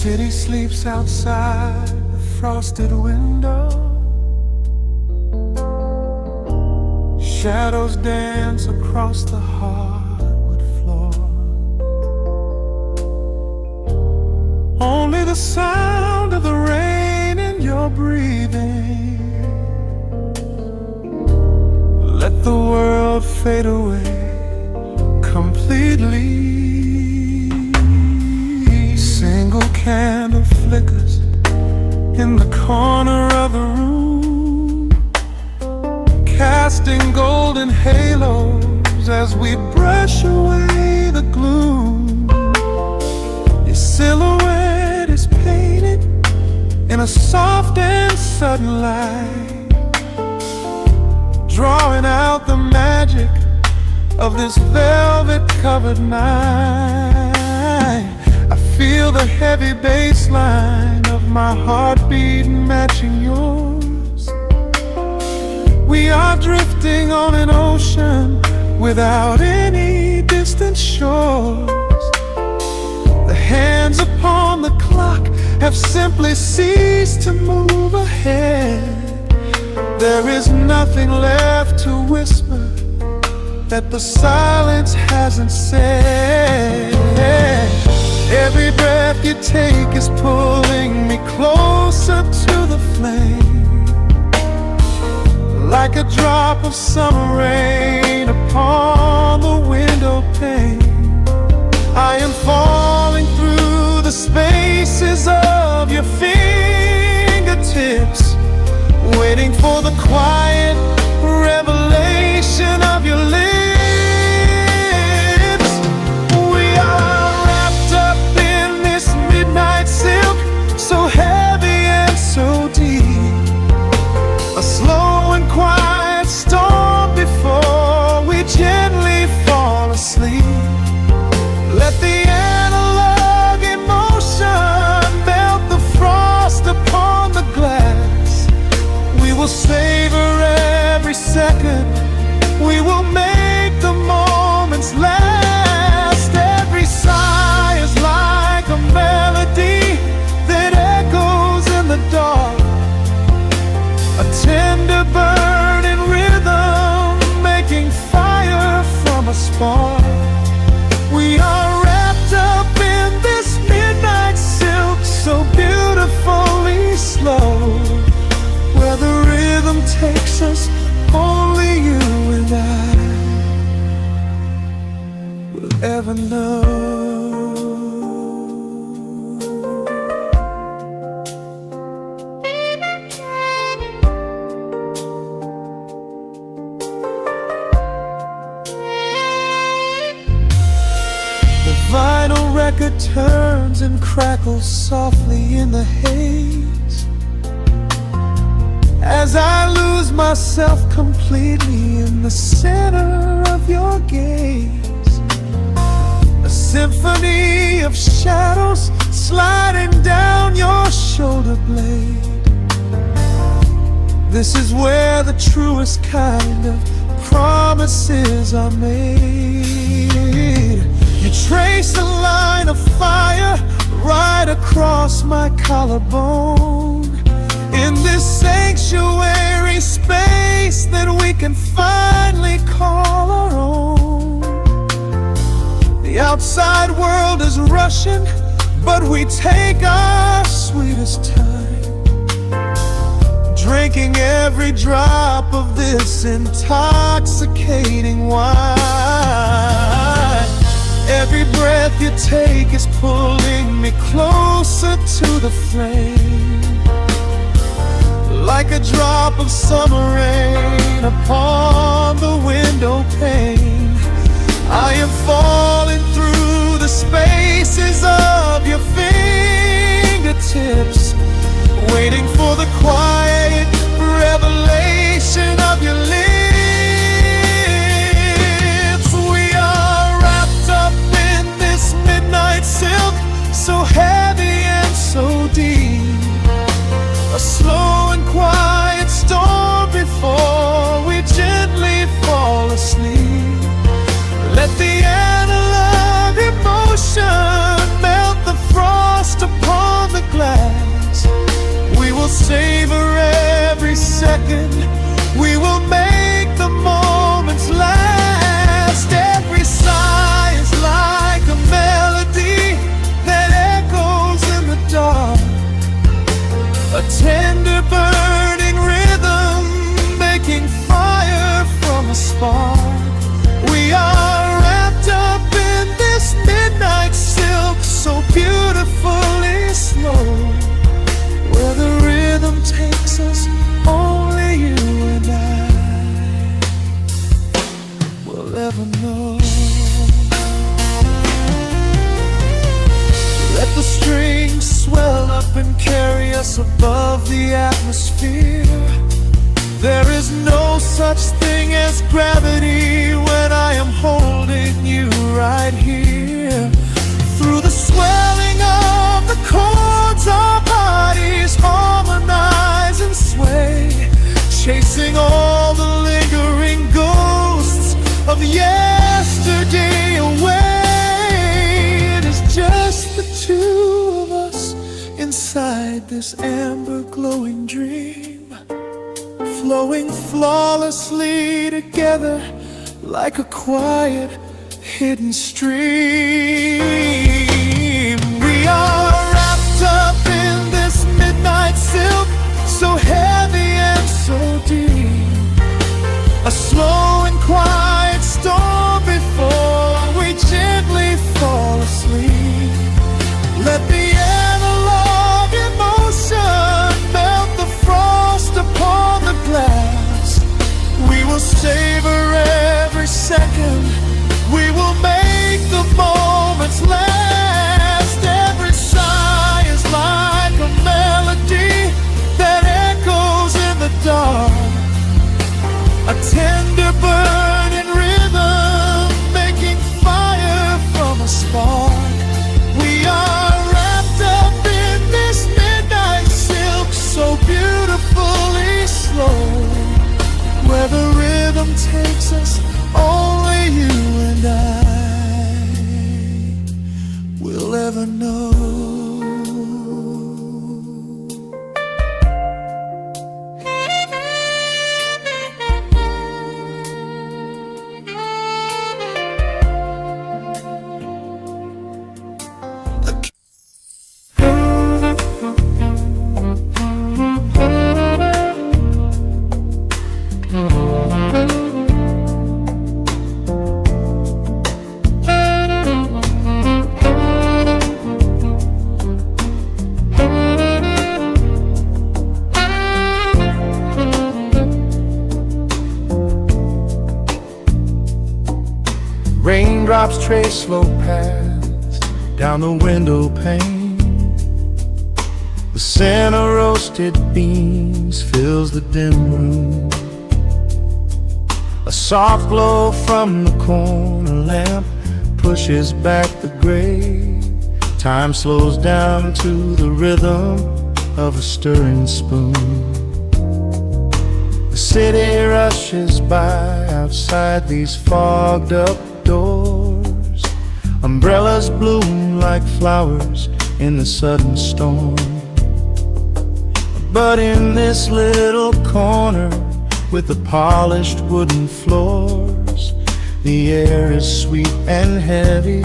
city sleeps outside the frosted window. Shadows dance across the hardwood floor. Only the sound of the rain in your breathing. Let the world fade away completely. Single candle flickers in the corner of the room, casting golden halos as we brush away the gloom. Your silhouette is painted in a soft and sudden light, drawing out the magic of this velvet-covered night. I feel the heavy bass line of my heartbeat matching yours. We are drifting on an ocean without any distant shores. The hands upon the clock have simply ceased to move ahead. There is nothing left to whisper that the silence hasn't said. Every breath you take is pulling me closer to the flame, like a drop of summer rain upon the window pane. I am falling through the spaces of your fingertips, waiting for the quiet revelation of your lips. We are wrapped up in this midnight silk, so heavy and so deep. A slow and quiet storm before we gently fall asleep. Let the analog emotion melt the frost upon the glass. We will savor every second, we will make the moments last. Every sigh is like a melody that echoes in the dark, a tender burning rhythm making fire from a spark. We are wrapped up in this midnight silk, so beautifully slow, where the rhythm takes us, only you and I will ever know. The vinyl record turns and crackles softly in the haze, as I lose myself completely in the center of your gaze. A symphony of shadows sliding down your shoulder blade. This is where the truest kind of promises are made. You trace a line of fire right across my collarbone, in this sanctuary space that we can finally call our own. The outside world is rushing, but we take our sweetest time, drinking every drop of this intoxicating wine. Every breath you take is pulling me closer to the flame, like a drop of summer rain upon the window pane. I am falling through the spaces of your fingertips, waiting for the quiet revelation of your lips. We are wrapped up in this midnight silk, so heavy and so deep. A slow and quiet storm before we gently fall asleep. Let the analog emotion beautifully slow, where the rhythm takes us, only you and I will ever know. Let the strings swell up and carry us above the atmosphere. There is no such thing as gravity when I am holding you right here. Through the swelling of the chords, our bodies harmonize and sway, chasing all the lingering ghosts of yesterday away. It is just the two of us inside this amber glowing dream, flowing flawlessly together like a quiet hidden stream. We are wrapped up in this midnight silk, so heavy and so deep, a slow and quiet storm before we gently fall asleep. Let the analog emotion melt the frost upon the glass. We will savor every second, we will make the moments last. Every sigh is like a melody that echoes in the dark, a tender burning rhythm making fire from a spark. We are wrapped up in this midnight silk, so beautifully slow, where the rhythm takes us, only you and I will ever know. Raindrops trace slow paths down the window pane. The scent of roasted beans fills the dim room. A soft glow from the corner lamp pushes back the gray. Time slows down to the rhythm of a stirring spoon. The city rushes by outside these fogged up doors. Umbrellas bloom like flowers in the sudden storm. But in this little corner with the polished wooden floors, the air is sweet and heavy,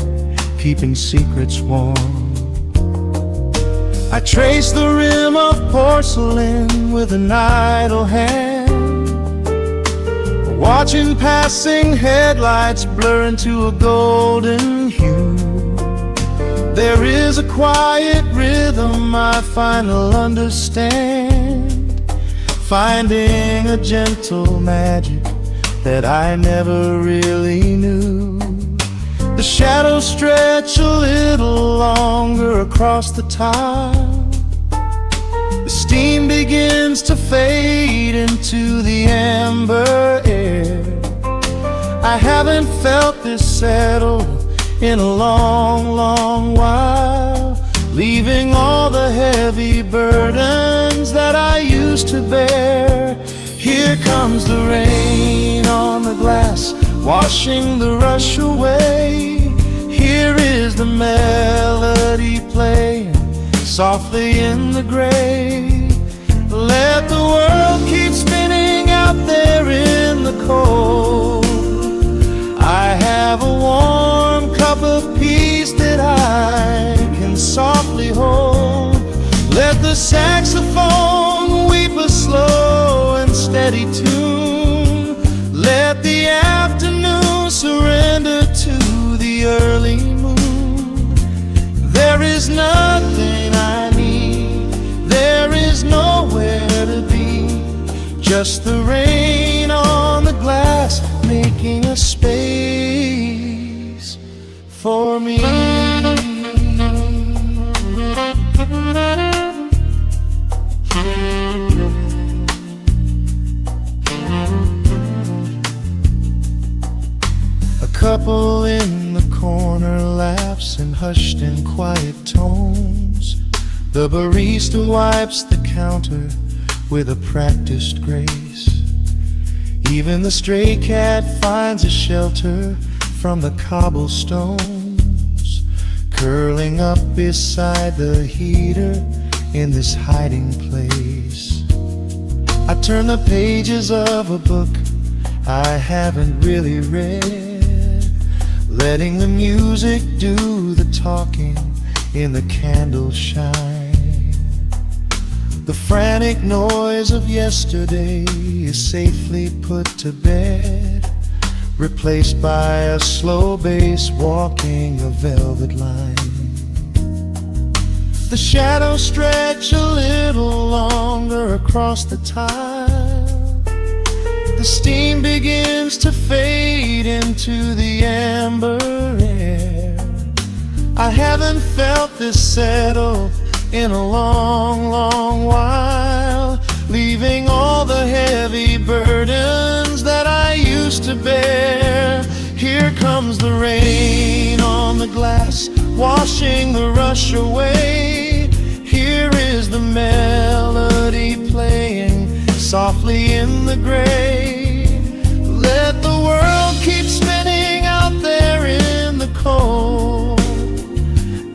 keeping secrets warm. I trace the rim of porcelain with an idle hand, watching passing headlights blur into a golden hue. There is a quiet rhythm I finally understand, finding a gentle magic that I never really knew. The shadows stretch a little longer across the tile. The steam begins to fade into the amber air. I haven't felt this settled in a long, long while, leaving all the heavy burdens that I used to bear. Here comes the rain on the glass, washing the rush away. Here is the melody playing softly in the gray. Let the world keep spinning out there in the cold. I have a warm cup of peace that I can softly hold. Let the saxophone weep a slow and steady tune. Let the afternoon surrender to the early moon. There is is nothing I need, there is nowhere to be, just the rain on the glass making a space for me. A couple in the corner laughs in hushed and quiet tones. The barista wipes the counter with a practiced grace. Even the stray cat finds a shelter from the cobblestones, curling up beside the heater in this hiding place. I turn the pages of a book I haven't really read, letting the music do the talking in the candle shine. The frantic noise of yesterday is safely put to bed, replaced by a slow bass walking a velvet line. The shadows stretch a little longer across the tile. The steam begins to fade into the amber air. I haven't felt this settle in a long, long while, leaving all the heavy burdens that I used to bear. Here comes the rain on the glass, washing the rush away. Here is the melody playing softly in the gray. Let the world keep spinning out there in the cold.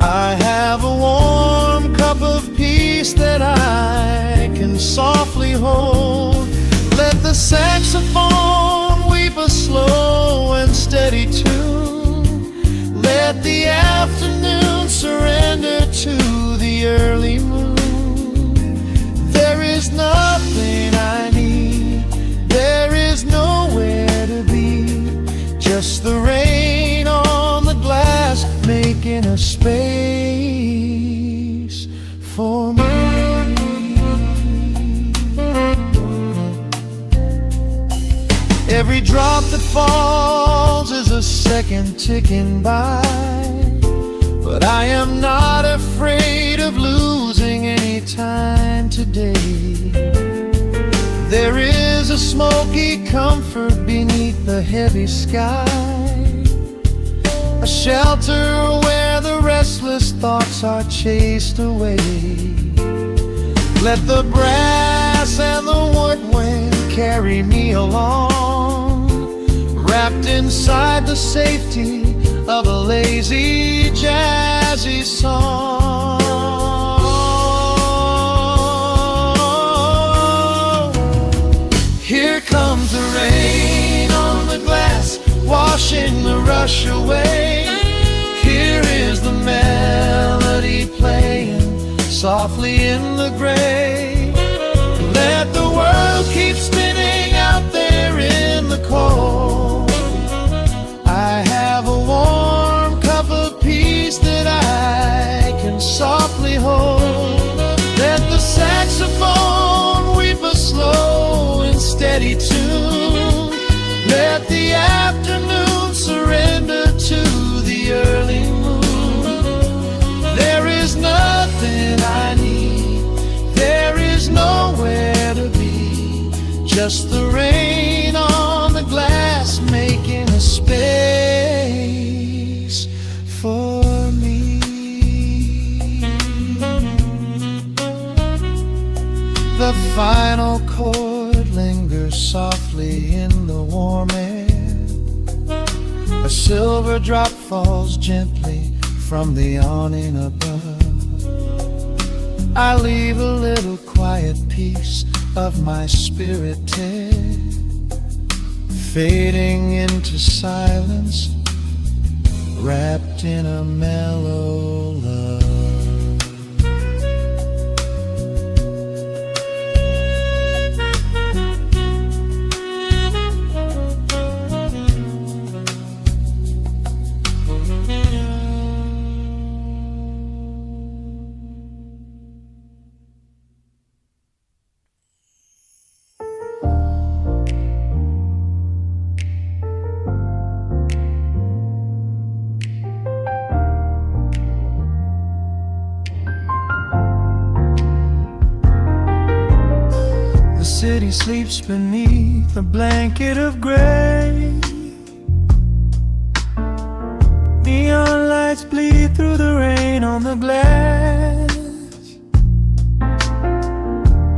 I have a warm cup of peace that I can softly hold. Let the saxophone weep a slow and steady tune. Let the afternoon surrender to the early moon. There is nothing I need, there is nowhere to be, just the rain on the glass making a space for me. Every drop that falls is a second ticking by, but I am not afraid of losing any time today. There is a smoky comfort beneath the heavy sky, a shelter where the restless thoughts are chased away. Let the brass and the woodwind carry me along, wrapped inside the safety of a lazy, jazzy song. Here comes the rain on the glass, washing the rush away. Here is the melody playing softly in the gray. Let the world keep spinning out there in the cold. I have a warm cup of peace that I can softly hold. Let the saxophone weep a slow and steady tune. Let the afternoon surrender to the early moon. There is nothing I need, there is nowhere to be, just the rain on the glass making a space for me. The final chord lingers softly in the warm air. A silver drop falls gently from the awning above. I leave a little quiet piece of my spirit dead, fading into silence, wrapped in a mellow love. sleeps beneath a blanket of gray. Neon lights bleed through the rain on the glass.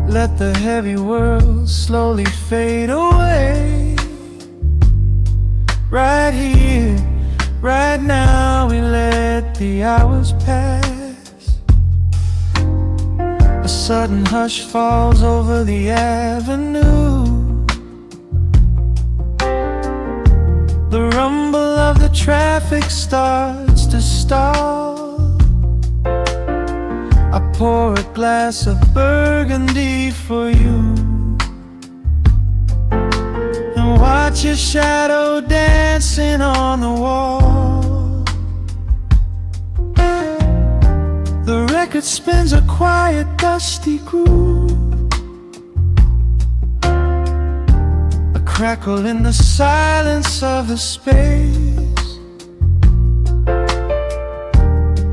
Let the heavy world slowly fade away. Right here, right now, we let the hours pass. A sudden hush falls over the avenue. The rumble of the traffic starts to stall. I pour a glass of burgundy for you, and watch your shadow dancing on the wall. The record spins a quiet, dusty groove, a crackle in the silence of the space.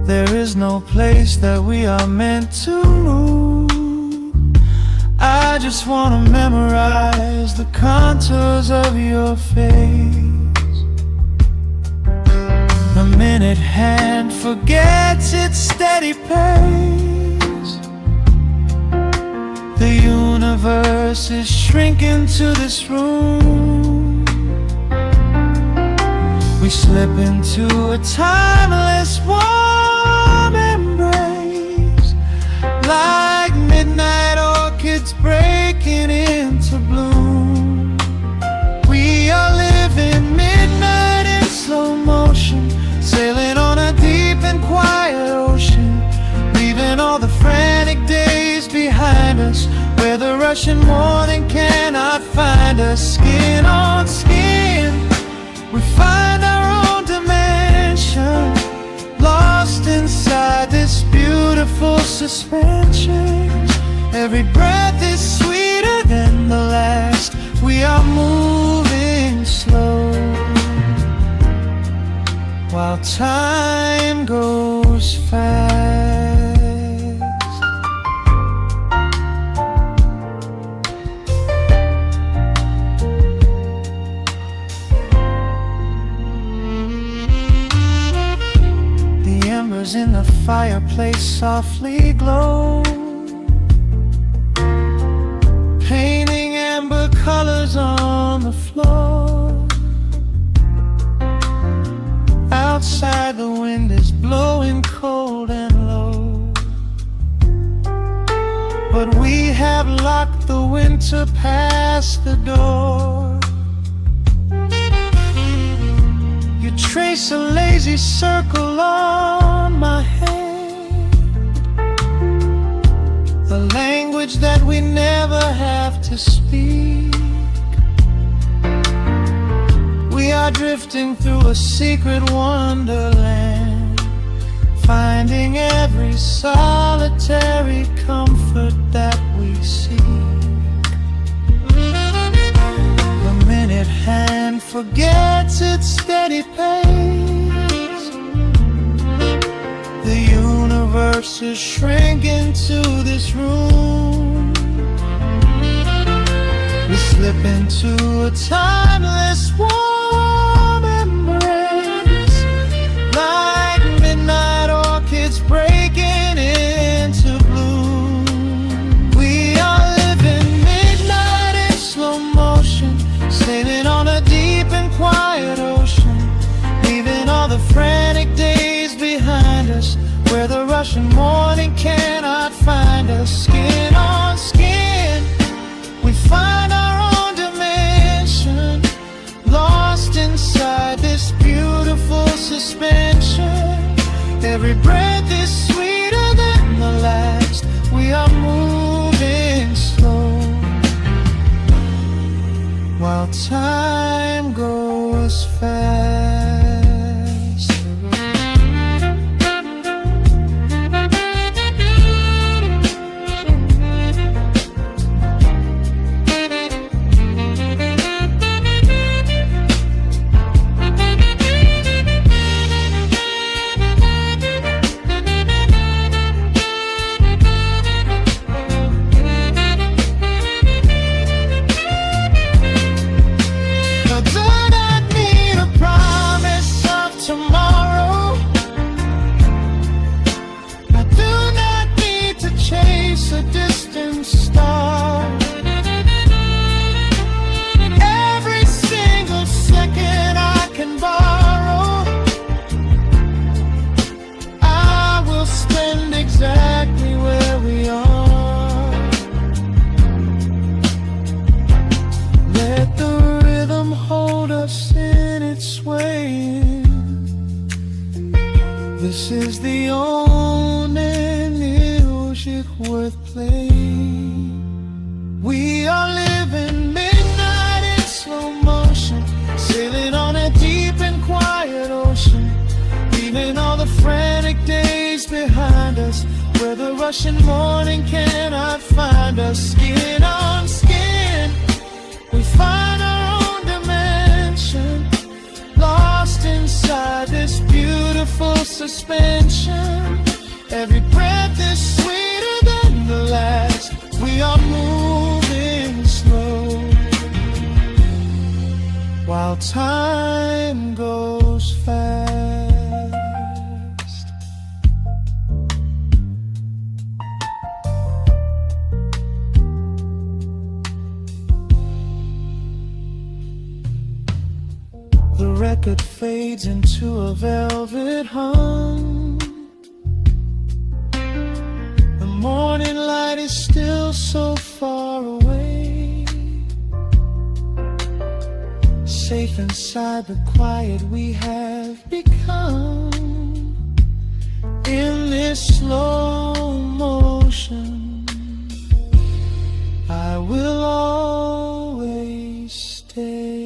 There is no place that we are meant to move. I just wanna memorize the contours of your face. The minute hand forgets its steady pace. The universe is shrinking to this room. We slip into a timeless warm embrace, like midnight orchids breaking into bloom. We are living midnight in slow motion, sailing on a deep and quiet ocean, leaving all the frantic days behind us, where the rushing morning cannot find us. Skin on skin, we find our own dimension, lost inside this beautiful suspension. Every breath is sweeter than the last. We are moving slow, while time goes fast. The embers in the fireplace softly glow, painting amber colors on the floor. Outside the wind is blowing cold and low, but we have locked the winter past the door. You trace a lazy circle on my hand, the language that we never have to speak. We are drifting through a secret wonderland, finding every solitary comfort that we seek. The minute hand forgets its steady pace. The universe is shrinking to this room. We slip into a timeless warm embrace, like midnight orchids breaking into bloom. We are living midnight in slow motion, sailing on a deep and quiet ocean, leaving all the frantic days behind us, where the rushing morning cannot find us. Skin on skin, we find our own dimension, lost inside this beautiful suspension. Every breath is sweeter than the last. We are moving slow, while time goes fast. a distant star. Every single second I can borrow, I will spend exactly where we are. Let the rhythm hold us in its swaying. This is the only music worth playing. We are living midnight in slow motion, sailing on a deep and quiet ocean, leaving all the frantic days behind us, where the rushing morning cannot find us. Skin on skin, we find our own dimension, lost inside this beautiful suspension. Every breath is sweeter than the last. We are moving slow, while time goes fast. The record fades into a velvet hum. The morning light is still so far away. Safe inside the quiet we have become. In this slow motion, I will always stay.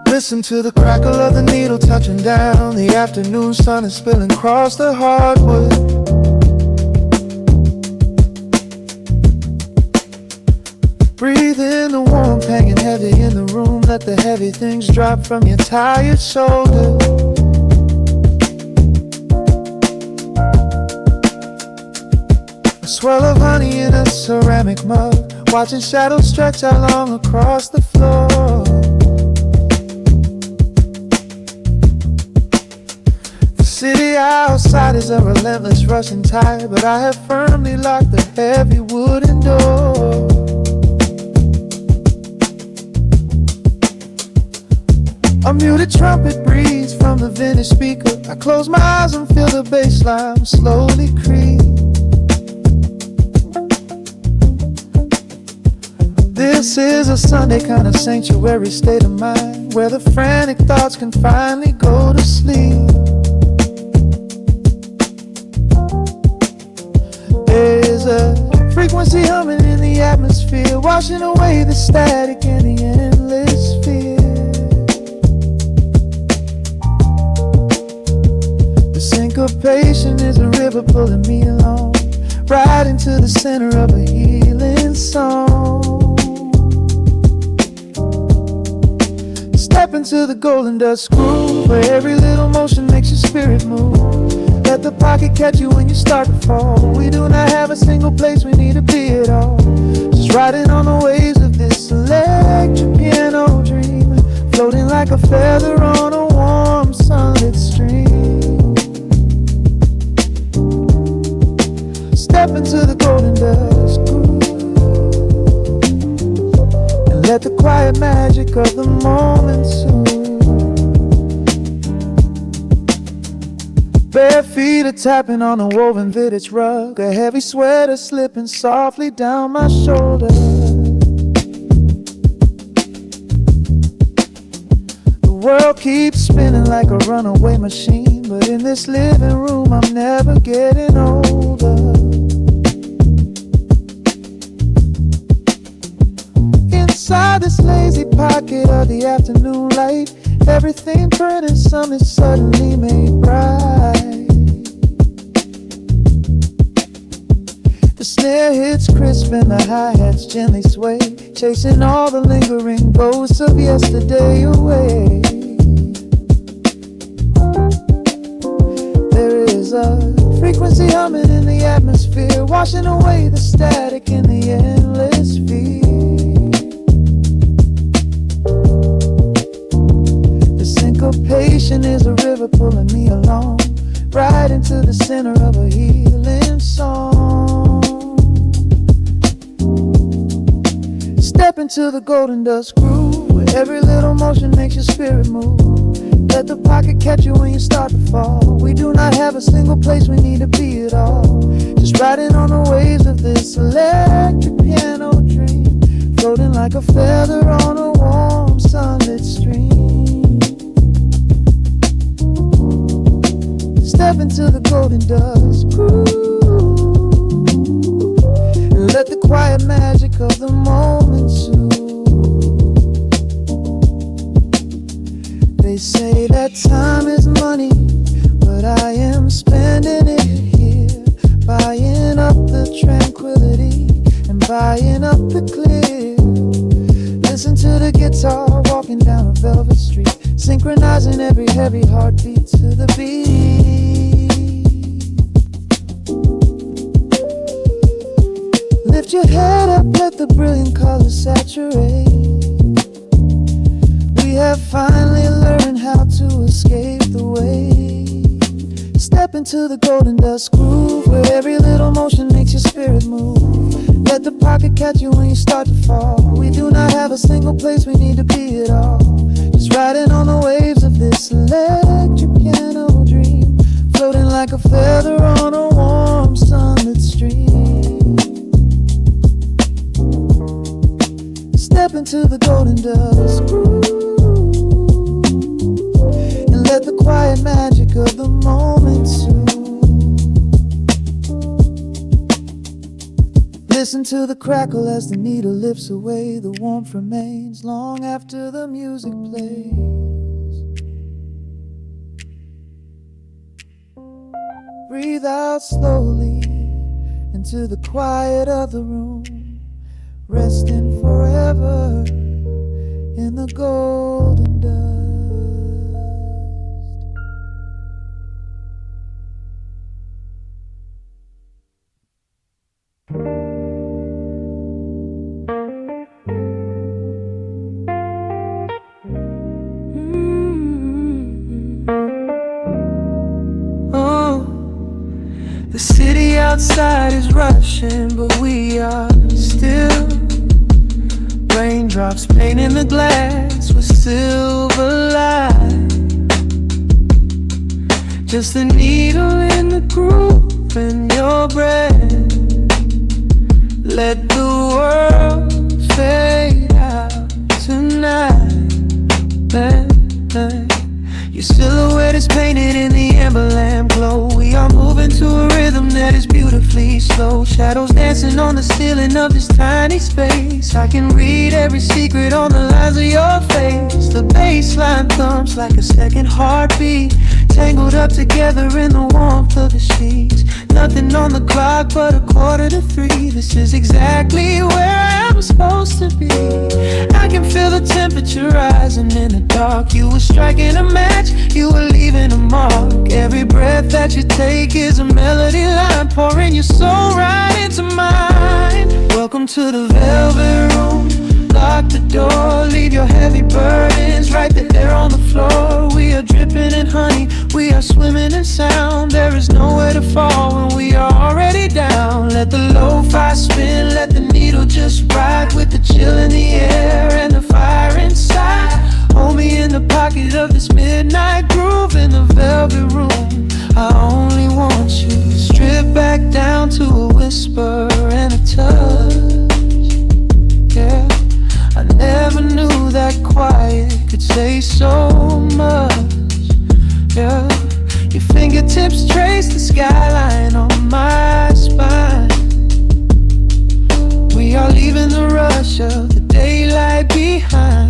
Listen to the crackle of the needle touching down. The afternoon sun is spilling across the hardwood. Breathe in the warmth hanging heavy in the room. Let the heavy things drop from your tired shoulder. A swirl of honey in a ceramic mug, watching shadows stretch out long across the floor. City outside is a relentless rushing tide, but I have firmly locked the heavy wooden door. A muted trumpet breathes from the vintage speaker. I close my eyes and feel the bass line slowly creep. This is a Sunday kind of sanctuary state of mind, where the frantic thoughts can finally go to sleep. There's a frequency humming in the atmosphere, washing away the static and the endless fear. The syncopation is a river pulling me along, right into the center of a healing song. Step into the golden dust groove, where every little motion makes your spirit move. Let the pocket catch you when you start to fall. We do not have a single place we need to be at all. Just riding on the waves of this electric piano dream, floating like a feather on a warm sunlit stream. Step into the golden dust groove, and let the quiet magic of the moment soothe. Bare feet are tapping on a woven vintage rug, a heavy sweater slipping softly down my shoulder. The world keeps spinning like a runaway machine, but in this living room I'm never getting older. Inside this lazy pocket of the afternoon light, everything burning, something suddenly made bright. snare hits crisp and the hi-hats gently sway, chasing all the lingering ghosts of yesterday away. There is a frequency humming in the atmosphere, washing away the static in the endless field. The syncopation is a river pulling me along, right into the center of a healing song. Step into the golden dust groove, where every little motion makes your spirit move. Let the pocket catch you when you start to fall. We do not have a single place we need to be at all. Just riding on the waves of this electric piano dream, floating like a feather on a warm sunlit stream. Step into the golden dust groove, and let the quiet magic of the moment soothe. They say that time is money, but I am spending it here, buying up the tranquility and buying up the clear. Listen to the guitar walking down a velvet street, synchronizing every heavy heartbeat to the beat. Lift your head up, let the brilliant colors saturate. We have finally learned how to escape the wave. Step into the golden dust groove, where every little motion makes your spirit move. Let the pocket catch you when you start to fall. We do not have a single place we need to be at all. Just riding on the waves of this electric piano dream, floating like a feather on a warm sunlit stream. Step into the golden dust groove, let the quiet magic of the moment soothe. Listen to the crackle as the needle lifts away. The warmth remains long after the music plays. Breathe out slowly into the quiet of the room, resting forever in the golden dust. The city outside is rushing, but we are still. Raindrops painting the glass with silver light. Just a needle in the groove in your breath. Let the world fade out tonight. Your silhouette is painted in the amber lamp glow. We are moving to a rhythm that is beautifully slow. Shadows dancing on the ceiling of this tiny space. I can read every secret on the lines of your face. The bass line thumps like a second heartbeat, tangled up together in the warmth of the sheets. Nothing on the clock but 2:45. This is exactly where I'm supposed to be. I can feel the temperature rising in the dark. You were striking a match, you were leaving a mark. Every breath that you take is a melody line, pouring your soul right into mine. Welcome to the velvet room. Lock the door, leave your heavy burdens right there on the floor. We are dripping in honey, we are swimming in sound. There is nowhere to fall when we are already down. Let the lo-fi spin, let the needle just ride, with the chill in the air and the fire inside. Hold me in the pocket of this midnight groove in the velvet room. I only want you. Strip back down to a whisper and a touch. Yeah, I never knew that quiet could say so much. Yeah, your fingertips trace the skyline on my spine. We are leaving the rush of the daylight behind.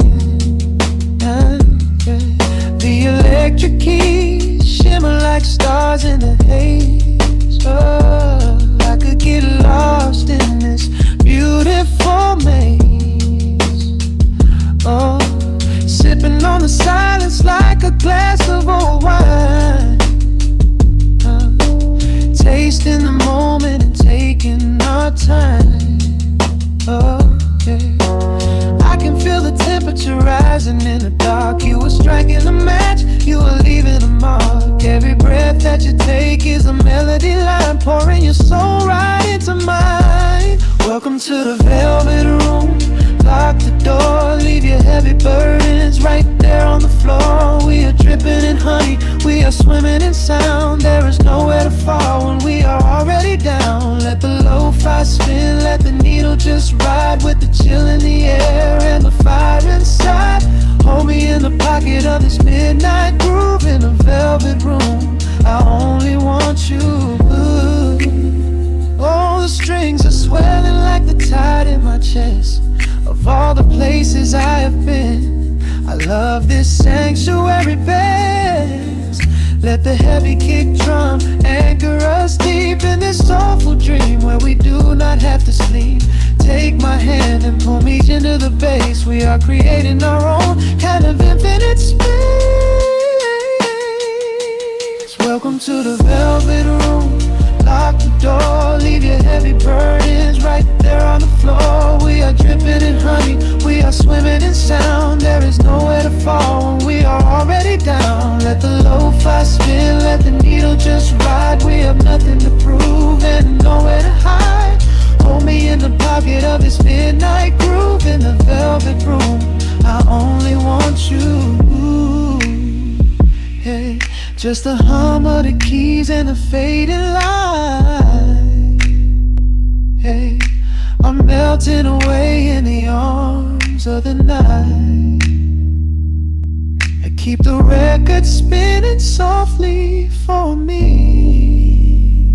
The electric keys shimmer like stars in the haze. Oh, I could get lost lost in this beautiful maze. Oh, sipping on the silence like a glass of old wine. Tasting the moment and taking our time. Oh, yeah. I can feel the temperature rising in the dark. You were striking a match, you were leaving a mark. Every breath that you take is a melody line, pouring your soul right into mine. Welcome to the velvet room. Lock the door, leave your heavy burdens right there on the floor. We are dripping in honey, we are swimming in sound. There is nowhere to fall when we are already down. Let the lo-fi spin, let the needle just ride, with the chill in the air and the fire inside. Hold me in the pocket of this midnight groove in a velvet room. I only want you. Oh, the strings are swelling like the tide in my chest. Of all the places I have been, I love this sanctuary best. Let the heavy kick drum anchor us deep in this soulful dream where we do not have to sleep. Take my hand and pull me into the bass. We are creating our own kind of infinite space. Welcome to the velvet room. Lock the door, leave your heavy burdens right there on the floor. We are dripping in honey, we are swimming in sound. There is nowhere to fall when we are already down. Let the lo-fi spin, let the needle just ride. We have nothing to prove and nowhere to hide. Hold me in the pocket of this midnight groove in the velvet room. I only want you. Hey, just the hum of the keys and the fading light. Hey, I'm melting away in the arms of the night. I keep the record spinning softly for me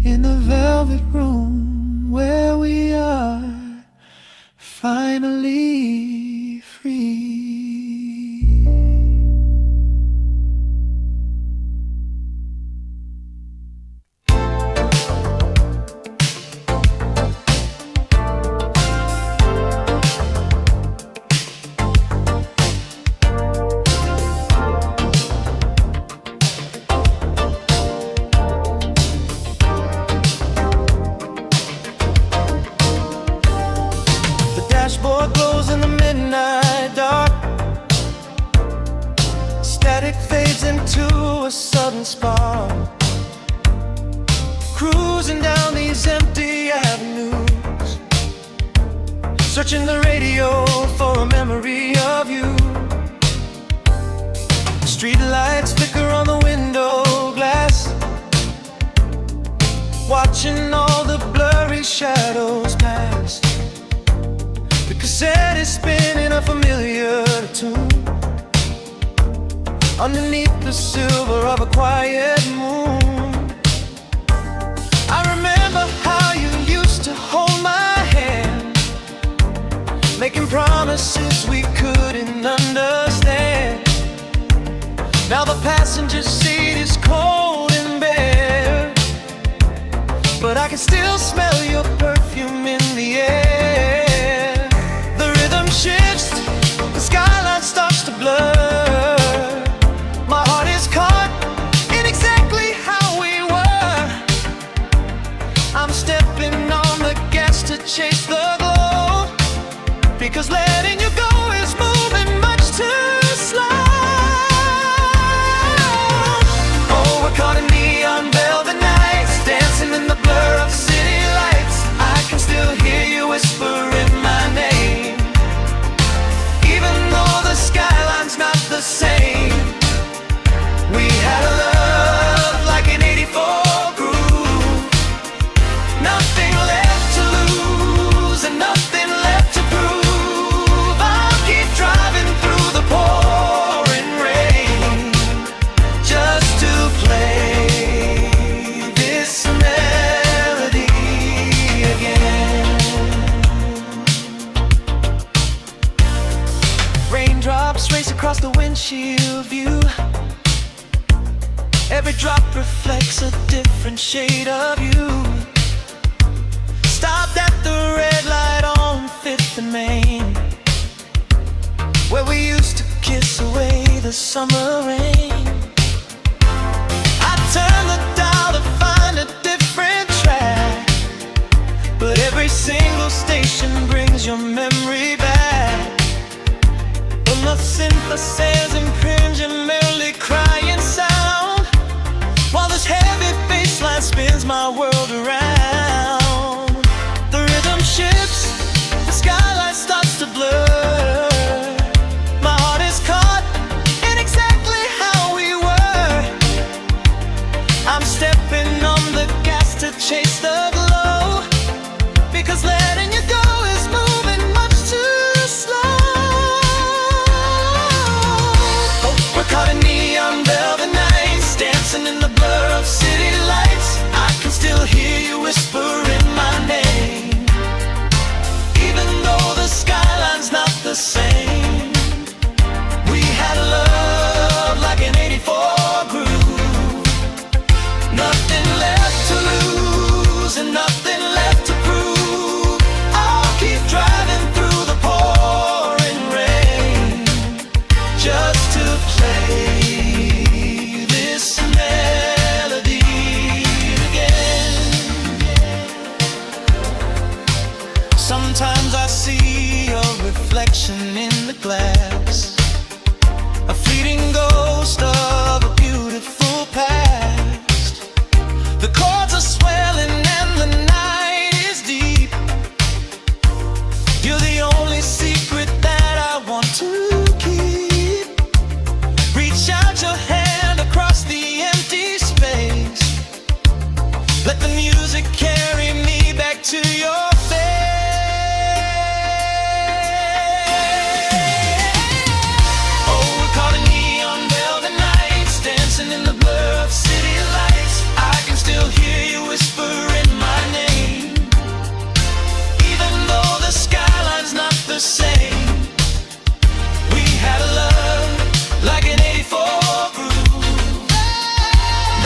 in the velvet room where we are finally free. Dashboard glows in the midnight dark. Static fades into a sudden spark. Cruising down these empty avenues, searching the radio for a memory of you. Street lights flicker on the window glass, watching all the blurry shadows pass. The cassette is spinning a familiar tune underneath the silver of a quiet moon. I remember how you used to hold my hand, making promises we couldn't understand. Now the passenger seat is cold and bare, but I can still smell your perfume in the air. Shifts, the skyline starts to blur. My heart is caught in exactly how we were. I'm stepping on the gas to chase the glow, because letting you go is moving much too slow. Oh, we're caught in neon velvet nights, dancing in the blur of city lights. I can still hear you whispering my name, the skyline's not the same. We had a love like an 84 groove. Nothing left to lose and nothing left to prove. I'll keep driving through the pouring rain just to play this melody again. Raindrops race across the windshield view. Every drop reflects a different shade of you. the summer rain. I turn the dial to find a different track, but every single station brings your memory back. But my synth says imprint your merely crying sound, while this heavy bass line spins my world around. The rhythm shifts, the skyline starts to blur. My heart is caught in exactly how we were. I'm stepping on the gas to chase the glow, because letting you go is moving much too slow. Oh, we're caught in neon velvet nights, dancing in the blur of city lights. I can still hear you whispering my name, even though the skyline's not the same. We had love like an 84 groove, nothing left to lose and nothing left to prove. I'll keep driving through the pouring rain just to play this melody again. Sometimes I see your reflection in the glass, a fleeting ghost of a beautiful past. The chords are swelling and the night is deep. You're the only secret that I want to keep. Reach out your hand across the empty space. Let the music carry me back to your face. Oh, we're caught in neon velvet nights, dancing in the blur of city lights. I can still hear you whispering my name, even though the skyline's not the same. We had a love like an 84 groove,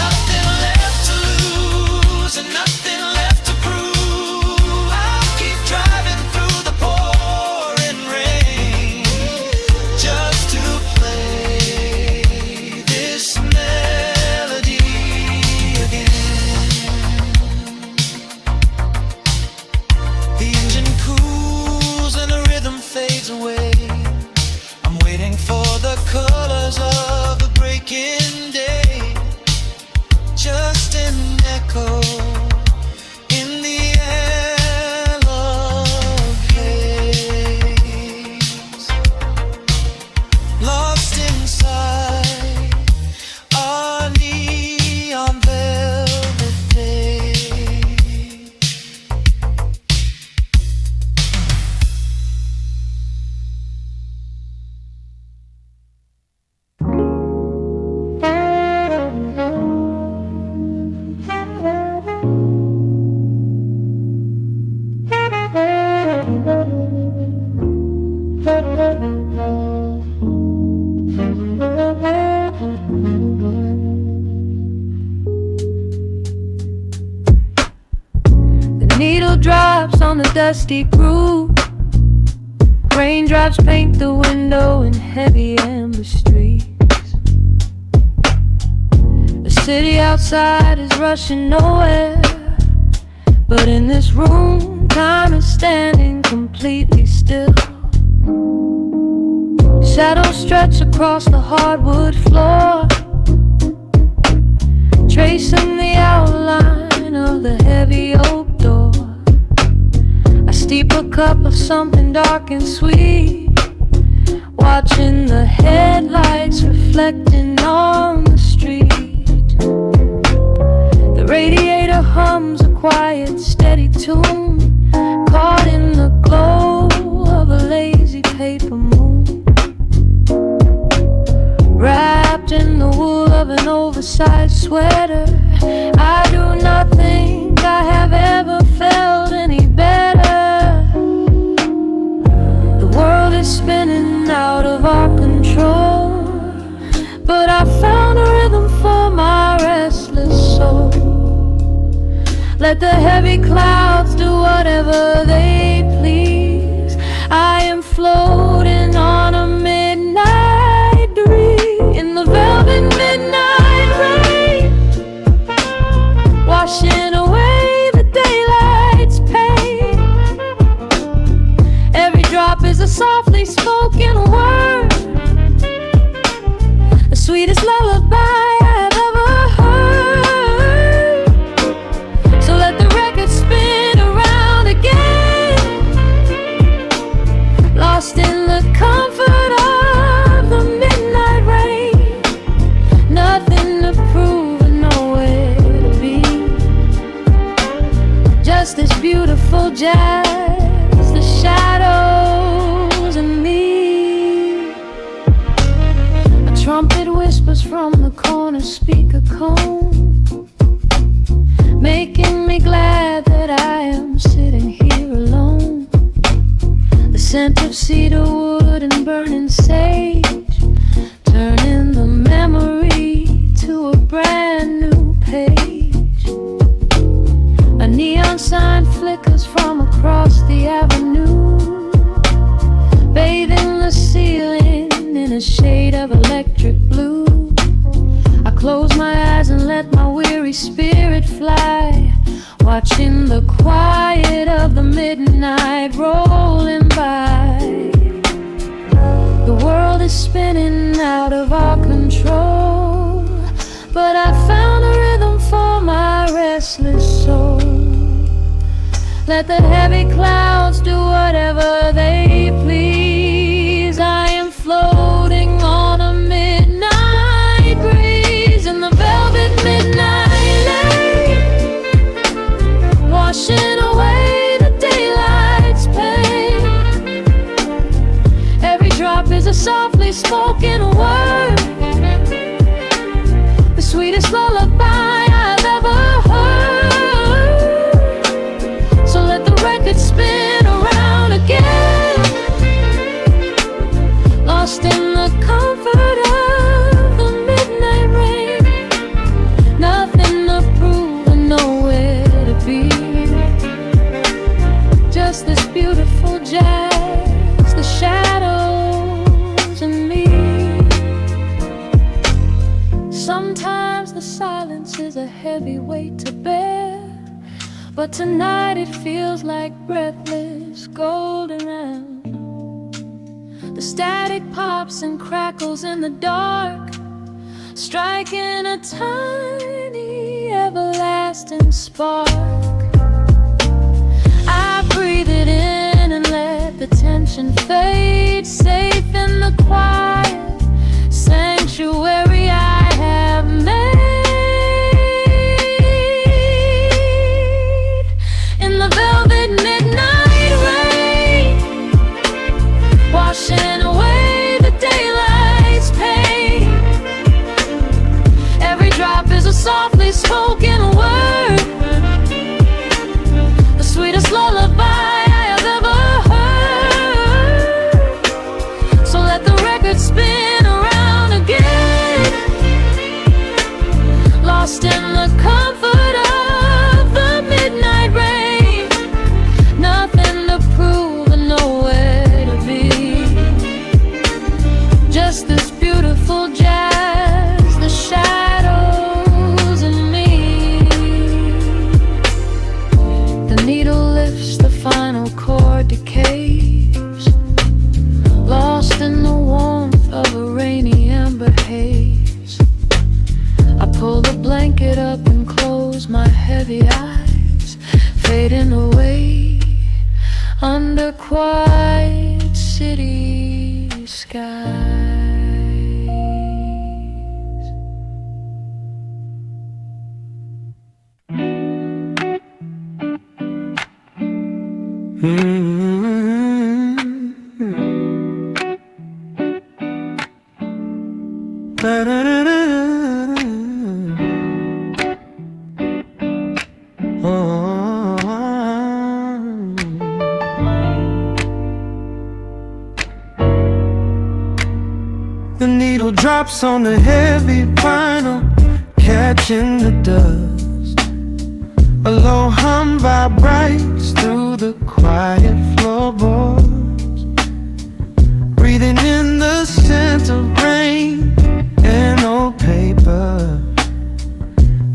nothing left to lose and nothing left to prove. I'll keep driving through the pouring rain just to play this melody again. The engine cools and the rhythm fades away. I'm waiting for the colors of the breaking day, just an echo in the yellow haze, lost inside our neon velvet day. The needle drops on the dusty groove. Raindrops paint the window in heavy amber streaks. The city outside is rushing nowhere, but in this room, time is standing completely still. Shadows stretch across the hardwood floor, tracing the outline of the heavy oak door. I steep a cup of something dark and sweet, watching the headlights reflecting on the street. The radiator hums a quiet, steady tune, caught in the glow of a lazy paper moon. Wrapped in the wool of an oversized sweater, I do not think I have ever felt any better. The world is spinning out of our control, but I found a rhythm for my restless soul. Let the heavy clouds do whatever they please. I am floating on a midnight breeze. just this beautiful jazz, the shadows and me. A trumpet whispers from the corner speaker cone, making me glad that I am sitting here alone. The scent of cedar wood and burning sage, turning the memory to a brand new page. A neon sign flickers from across the avenue, bathing the ceiling in a shade of electric blue. I close my eyes and let my weary spirit fly, watching the quiet of the midnight rolling by. The world is spinning out of our control, but I found a rhythm for my restless soul. Let the heavy clouds do whatever they please. I am floating on a midnight breeze in the velvet midnight lane, washing away the daylight's pain. Every drop is a softly spoken word, the sweetest lullaby I've ever heard. So let the record spin around again, lost in the comfort of the midnight rain. Nothing to prove and nowhere to be, just this beautiful jazz, the shadows and me. Sometimes the silence is a heavy weight to bear, but tonight it feels like breathless golden air. The static pops and crackles in the dark, striking a tiny everlasting spark. I breathe it in and let the tension fade, safe in the quiet sanctuary I have made. In the velvet midnight rain, washing away the daylight's pain. Every drop is a softly spoken word, the sweetest lullaby I have ever heard. So let the record spin around again, lost in the comfort of the midnight rain. Nothing to prove and nowhere to be, just this beautiful jazz, the shadows and me. The needle lifts, the final chord decays, lost in the warmth of a rainy amber haze. I pull the blanket up and close my heavy eyes, fading away under quiet city skies. The needle drops on the heavy vinyl, catching the dust. A low hum vibrates through the quiet floorboards, breathing in the scent of rain and old paper.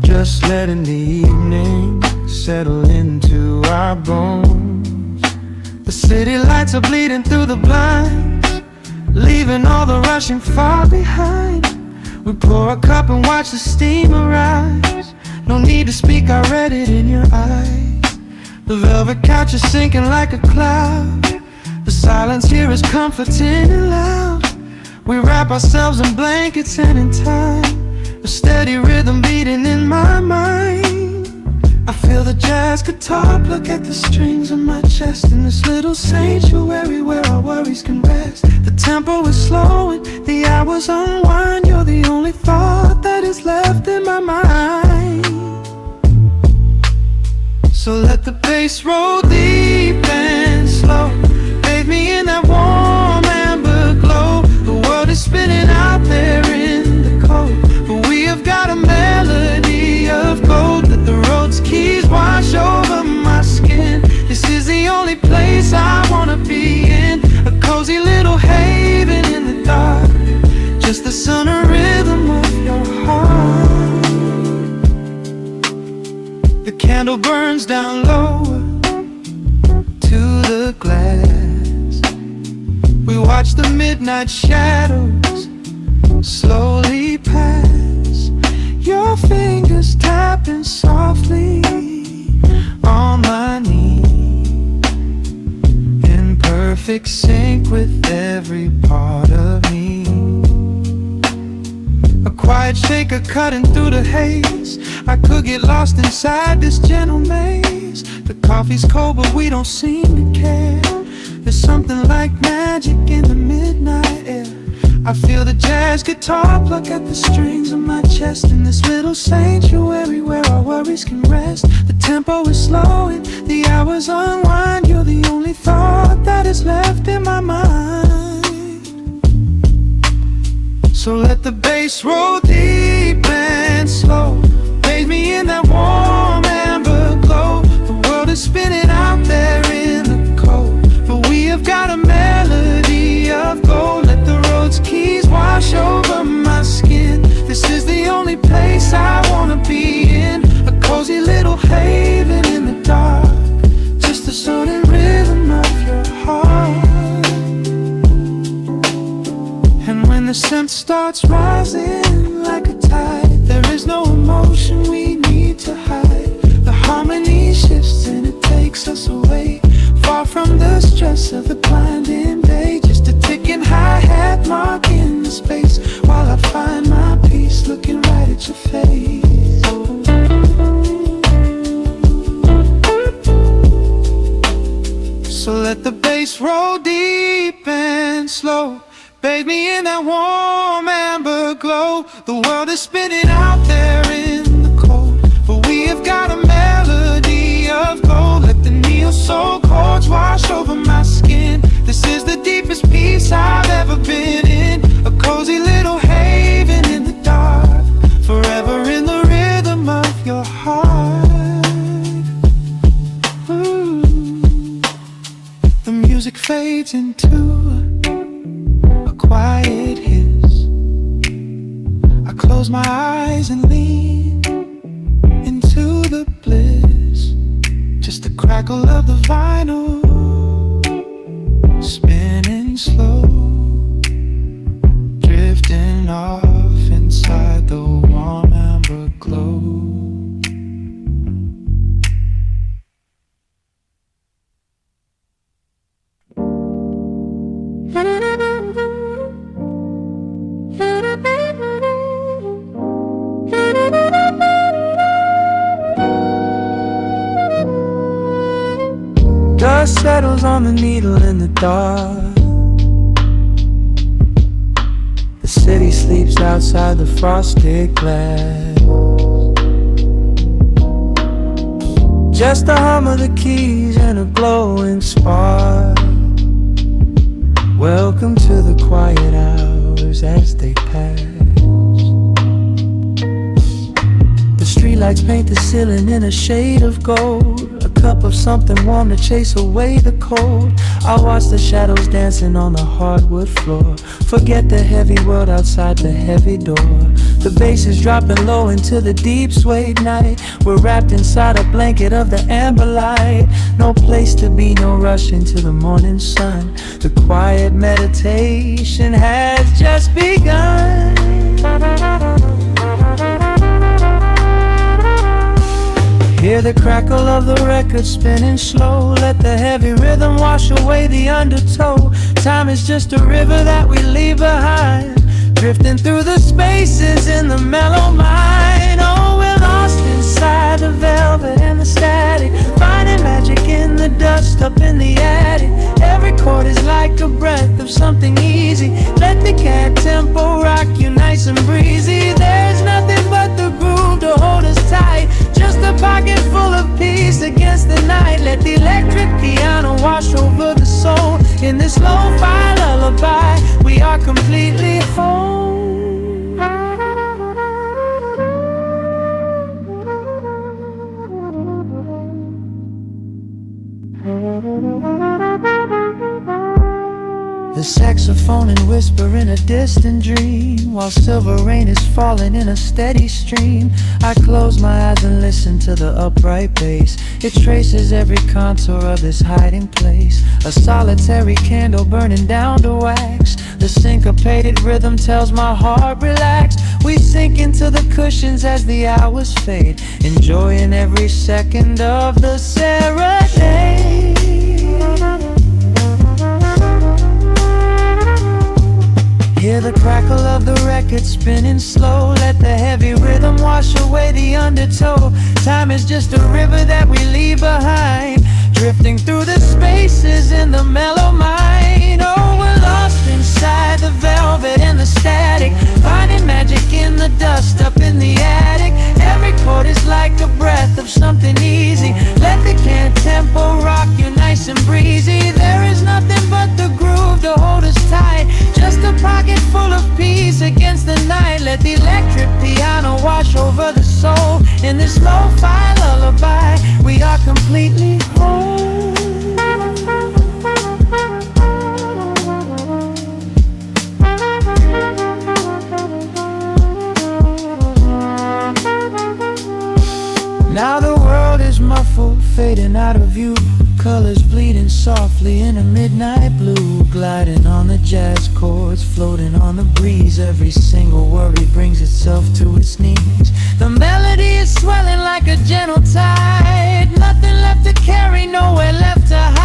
Just letting the evening settle into our bones. The city lights are bleeding through the blinds, leaving all the rushing far behind. We pour a cup and watch the steam arise. No need to speak, I read it in your eyes. The velvet couch is sinking like a cloud. The silence here is comforting and loud. We wrap ourselves in blankets and in time, a steady rhythm beating in my mind. I feel the the jazz guitar pluck at the strings of my chest. In this little sanctuary where our worries can rest. The tempo is slowing, the hours unwind. You're the only thought that is left in my mind. So let the bass roll deep and slow. Bathe me in that warm amber glow. The world is spinning out there in the cold, but we have got a melody of gold. Let the road's keys wash over my skin. This is the only place I wanna be in. A cozy little haven in the dark. Just the sound and rhythm of your heart. The candle burns down lower to the glass. We watch the midnight shadows slowly pass. Your fingers tapping softly on my knee, in perfect sync with every part of me. A quiet shaker cutting through the haze. I could get lost inside this gentle maze. The coffee's cold but we don't seem to care. There's something like magic in the midnight air. I feel the jazz guitar pluck at the strings of my chest. In this little sanctuary where our worries can rest. The tempo is slowing, the hours unwind. You're the only thought that is left in my mind. So let the bass roll deep and slow. Bathe me in that warm amber glow. The world is spinning out there in the cold, but we have got a melody of gold. Let the road's keys wash over my skin. This is the only place I wanna be in. A cozy little haven in the dark. Just the sound and rhythm of your heart. And when the scent starts rising like a tide, there is no emotion we need to hide. The harmony shifts and it takes us away, far from the stress of the blinding day. Just a ticking hi-hat marking the space, while I find my peace looking right at your face. So let the bass roll deep and slow. Bathe me in that warm amber glow. The world is spinning out there in the cold, but we have got a melody of gold. Let the neo soul chords wash over my skin. This is the deepest peace I've ever been in. A cozy little haven in the dark, forever in the rhythm of your heart. Ooh. The music fades into a quiet hiss. I close my eyes and lean into the bliss. Just the crackle of the vinyl spinning slow, drifting off inside the warm amber glow. Dust settles on the needle in the dark. The city sleeps outside the frosted glass. Just the hum of the keys and a glowing spark. Welcome to the quiet hours as they pass. The streetlights paint the ceiling in a shade of gold. A cup of something warm to chase away the cold. I watch the shadows dancing on the hardwood floor. Forget the heavy world outside the heavy door. The bass is dropping low into the deep swayed night. We're wrapped inside a blanket of the amber light. No place to be, no rush into the morning sun. The quiet meditation has just begun. Hear the crackle of the record spinning slow. Let the heavy rhythm wash away the undertow. Time is just a river that we leave behind, drifting through the spaces in the mellow mind. Oh, we're lost inside the velvet and the static. up in the attic. Every chord is like a breath of something easy. Let the cat tempo rock you nice and breezy. There's nothing but the groove to hold us tight. Just a pocket full of peace against the night. Let the electric piano wash over the soul. In this lo-fi lullaby, we are completely whole. The saxophone and whisper in a distant dream, while silver rain is falling in a steady stream. I close my eyes and listen to the upright bass. It traces every contour of this hiding place. A solitary candle burning down to wax. The syncopated rhythm tells my heart relax. We sink into the cushions as the hours fade, enjoying every second of the serenade. Hear the crackle of the record spinning slow. Let the heavy rhythm wash away the undertow. Time is just a river that we leave behind, drifting through the spaces in the mellow mind. Oh, we're lost inside the velvet and the static, finding magic in the dust up in the attic. Every chord is like a breath of something easy. Let the can tempo rock you nice and breezy. There is nothing but the groove to hold us tight. Just a pocket full of peace against the night. Let the electric piano wash over the soul. In this lo-fi lullaby, we are completely whole. Now the world is muffled, fading out of view. Colors bleeding softly in a midnight blue. Gliding on the jazz chords, floating on the breeze. Every single worry brings itself to its knees. The melody is swelling like a gentle tide. Nothing left to carry, nowhere left to hide.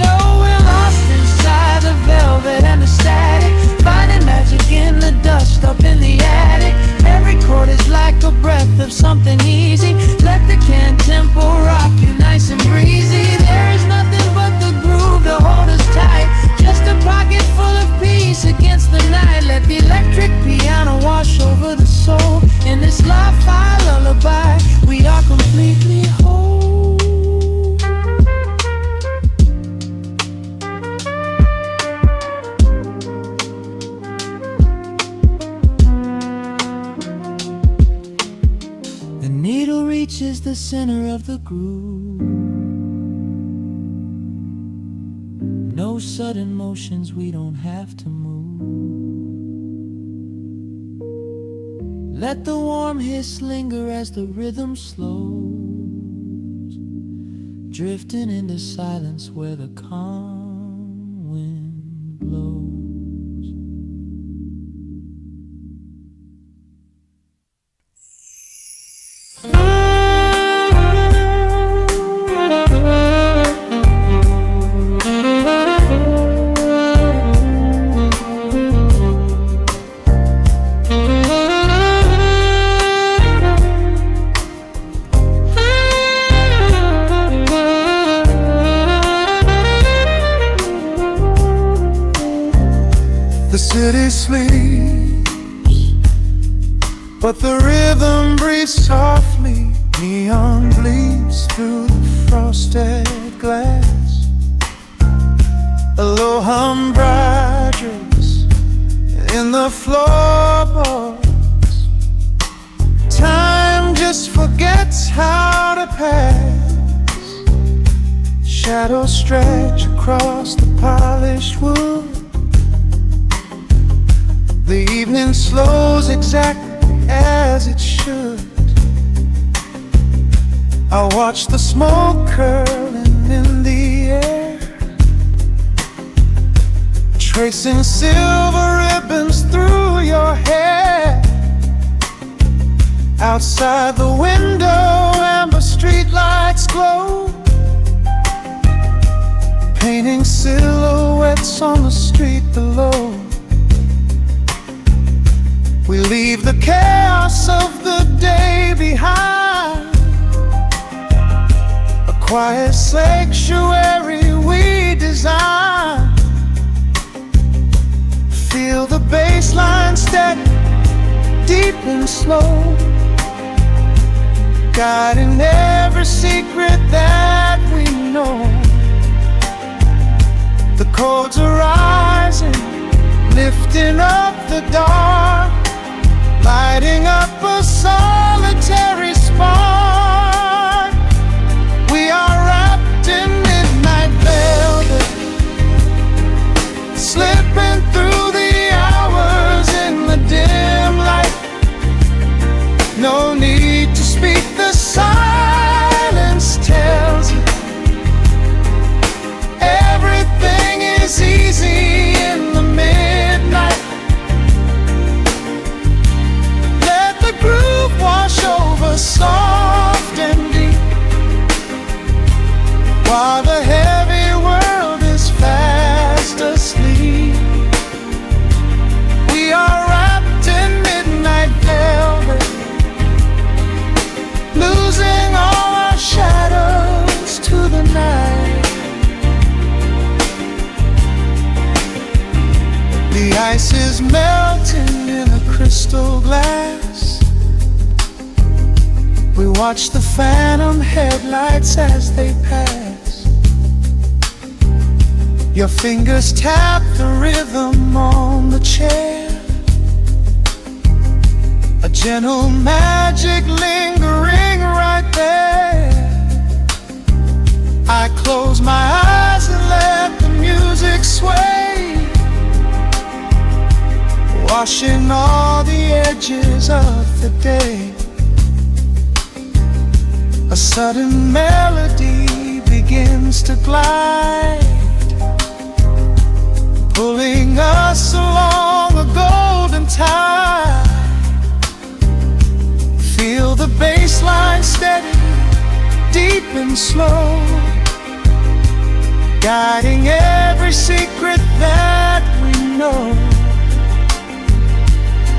Oh, we're lost inside the velvet and the static, finding magic in the dust up in the attic. Every chord is like a breath of something easy. Let the can tempo rock you nice and breezy. There is nothing but the groove to hold us tight. Just a pocket full of peace against the night. Let the electric piano wash over the soul. In this lo-fi lullaby, we are completely whole. The needle reaches the center of the groove. No sudden motions, we don't have to move. Let the warm hiss linger as the rhythm slows, drifting into silence where the calm wind blows. The city sleeps, but the rhythm breathes softly. Neon bleeds through the frosted glass. A low hum brights in the floorboards. Time just forgets how to pass. Shadows stretch across the polished wood. The evening slows exactly as it should. I watch the smoke curling in the air, tracing silver ribbons through your hair. Outside the window, amber streetlights glow, painting silhouettes on the street below. We leave the chaos of the day behind, quiet sanctuary we design. Feel the bass line steady, deep and slow, guiding every secret that we know. The chords are rising, lifting up the dark, lighting up a solitary spark. We are wrapped in midnight velvet, slipping through the hours in the dim light. No need to speak, the silence tells you everything is easy in the midnight. Let the groove wash over soft and deep, while the heavy world is fast asleep. We are wrapped in midnight velvet, losing all our shadows to the night. The ice is melting in a crystal glass. We watch the phantom headlights as they pass. Your fingers tap the rhythm on the chair, a gentle magic lingering right there. I close my eyes and let the music sway, washing all the edges of the day. A sudden melody begins to glide, pulling us along a golden tide. Feel the bass line steady, deep and slow, guiding every secret that we know.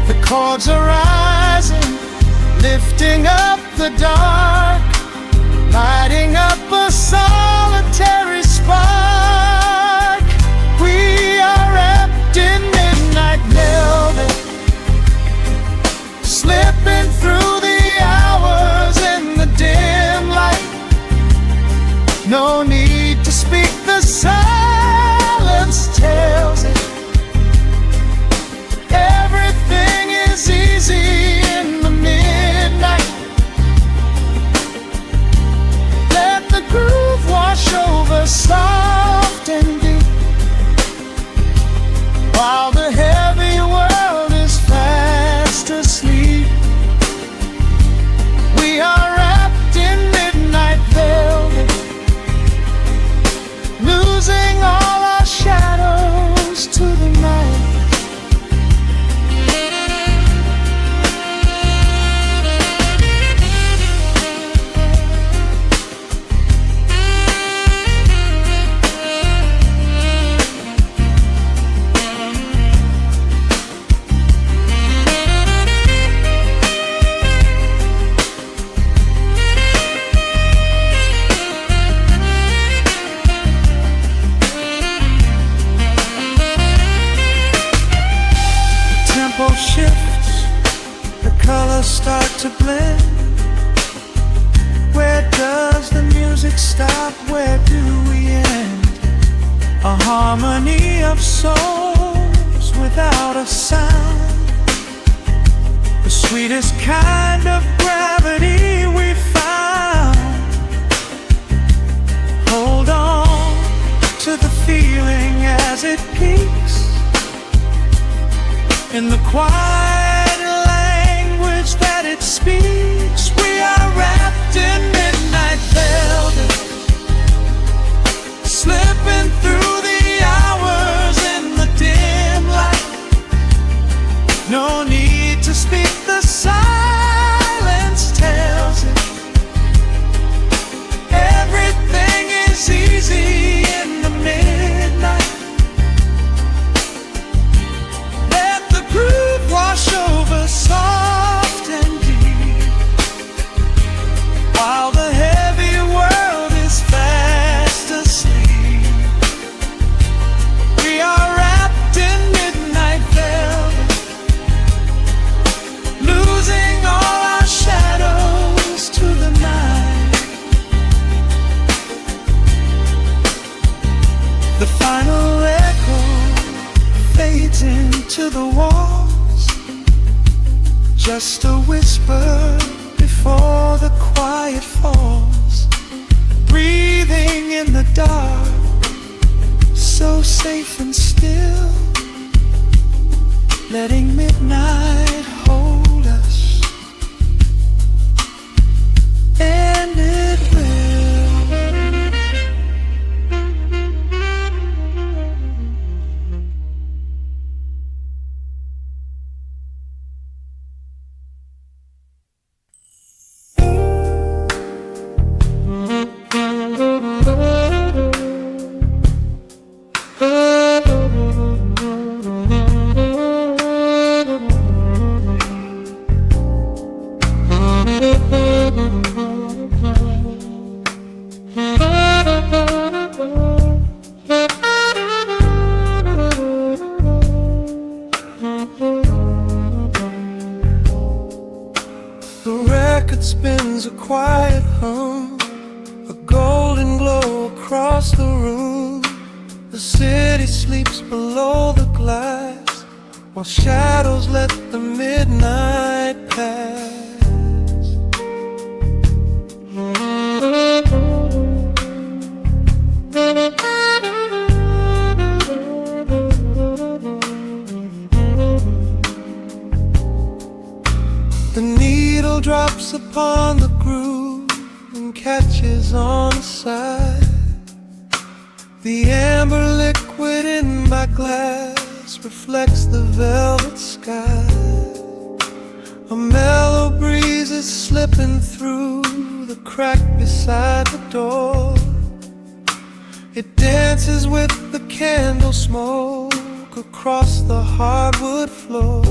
The chords are rising, lifting up the dark, lighting up a solitary spark. We are wrapped in midnight velvet, slipping through the hours in the dim light. No need to speak, the silence tells it. Everything is easy in the midnight. Let the groove wash over soft and deep, while the heavy world is fast asleep. We are wrapped in midnight velvet, losing all our shadows to the night. Shifts, the colors start to blend. Where does the music stop? Where do we end? A harmony of souls without a sound, the sweetest kind of gravity we found. Hold on to the feeling as it peaks, in the quiet language that it speaks. We are wrapped in midnight velvet, slipping through the hours in the dim light. No need to speak, the silence tells it. Everything is easy in the midnight. Wash over soft and deep, while the heavy world is just a whisper before the quiet falls. Breathing in the dark, so safe and still, letting midnight hold us, and it will. The record spins a quiet hum, a golden glow across the room. The city sleeps below the glass, while shadows let the midnight pass. The needle drops upon the groove and catches on the side. The amber liquid in my glass reflects the velvet sky. A mellow breeze is slipping through the crack beside the door. It dances with the candle smoke across the hardwood floor.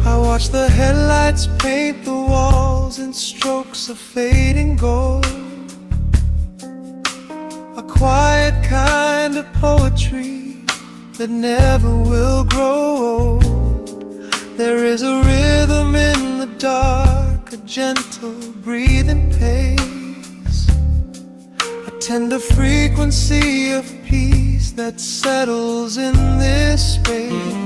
I watch the headlights paint the walls in strokes of fading gold. A quiet kind of poetry that never will grow old. There is a rhythm in the dark, a gentle breathing pace, a tender frequency of peace that settles in this space.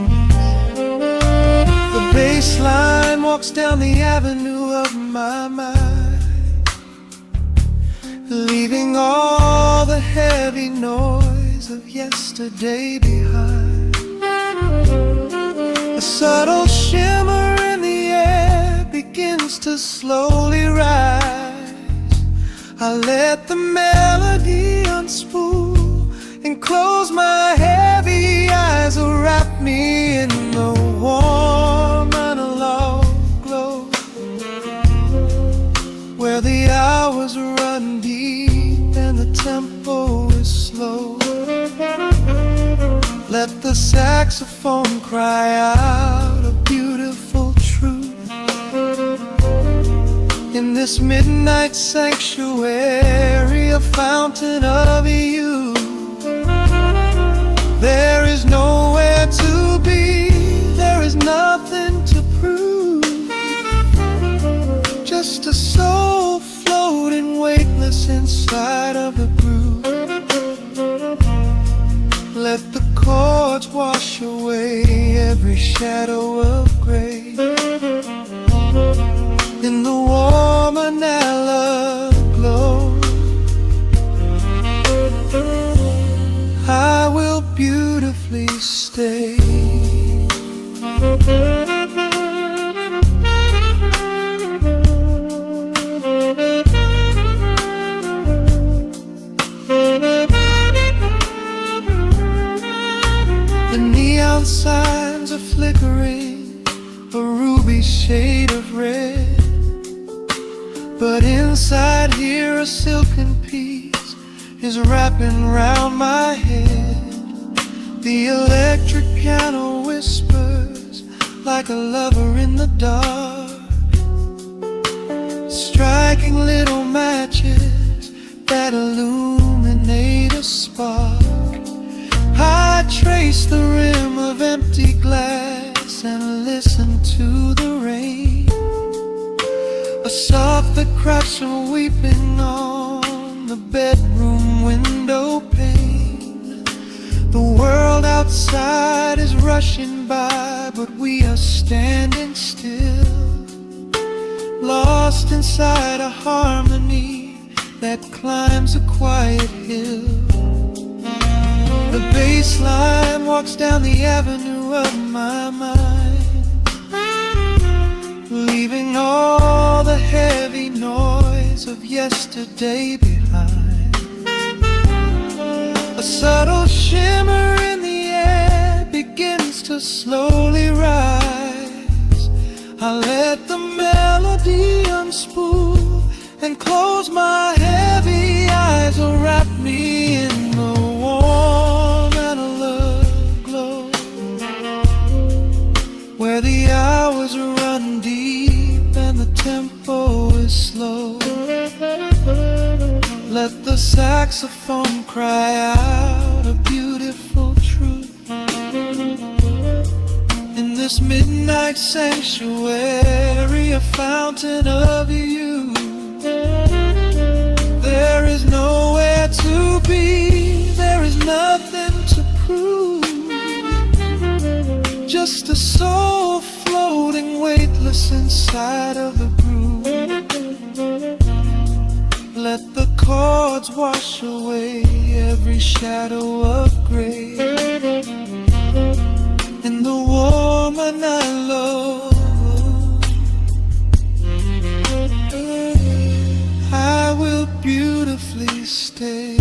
The bass line walks down the avenue of my mind, leaving all the heavy noise of yesterday behind. A subtle shimmer in the air begins to slowly rise. I let the melody unspool and close my heavy eyes, wrap me in the warm analog glow, where the hours run deep and the tempo is slow. Let the saxophone cry out a beautiful truth in this midnight sanctuary, a fountain of youth. There is nowhere to be, there is nothing to prove, just a soul floating weightless inside of the groove. Let the chords wash away every shadow of gray. In the warm analog glow, I will beautifully stay. The neon signs are flickering, a ruby shade of red, but inside here a silken peace is wrapping round my head. The electric piano whispers like a lover in the dark, striking little matches that illuminate a spark. I trace the rim of empty glass and listen to the rain, a soft that cries from weeping on the bedroom window pane. The outside is rushing by, but we are standing still. lost inside a harmony that climbs a quiet hill. The bass line walks down the avenue of my mind, leaving all the heavy noise of yesterday behind. A subtle shimmer in the air begins to slowly rise. I let the melody unspool and close my heavy eyes, or wrap me in the warm and alert glow, where the hours run deep and the tempo is slow. Let the saxophone cry out a beautiful truth in this midnight sanctuary, a fountain of youth. There is nowhere to be, there is nothing to prove, just a soul floating weightless inside of the groove. Let the chords wash away every shadow of gray. In the warmer night love, I will beautifully stay.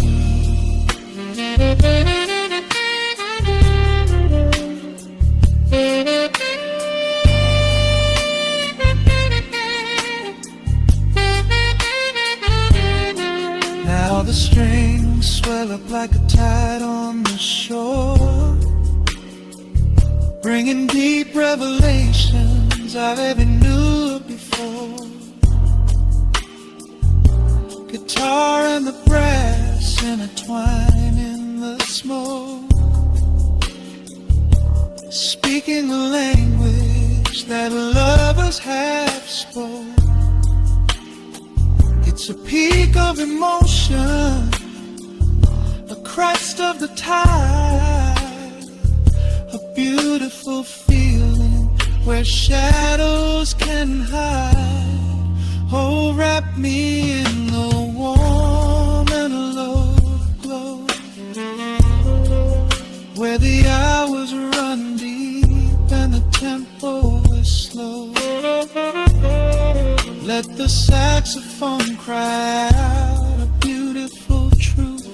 Now the strings swell up like a tide on the shore, bringing deep revelations I've ever knew before. Guitar and the brass intertwine in the smoke, speaking a language that lovers have spoke. It's a peak of emotion, a crest of the tide, a beautiful feeling where shadows can hide. Oh, wrap me in the warm and alert glow, where the hours run deep and the tempo is slow. Let the saxophone cry out a beautiful truth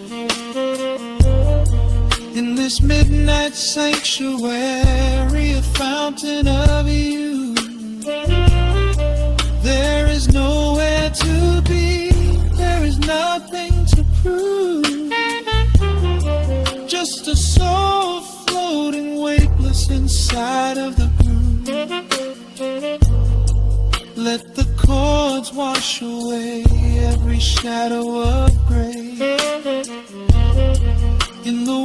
in this midnight sanctuary, a fountain of youth. There is nowhere to be, there is nothing to prove, just a soul floating weightless inside of the groove. Let the chords wash away every shadow of gray. In the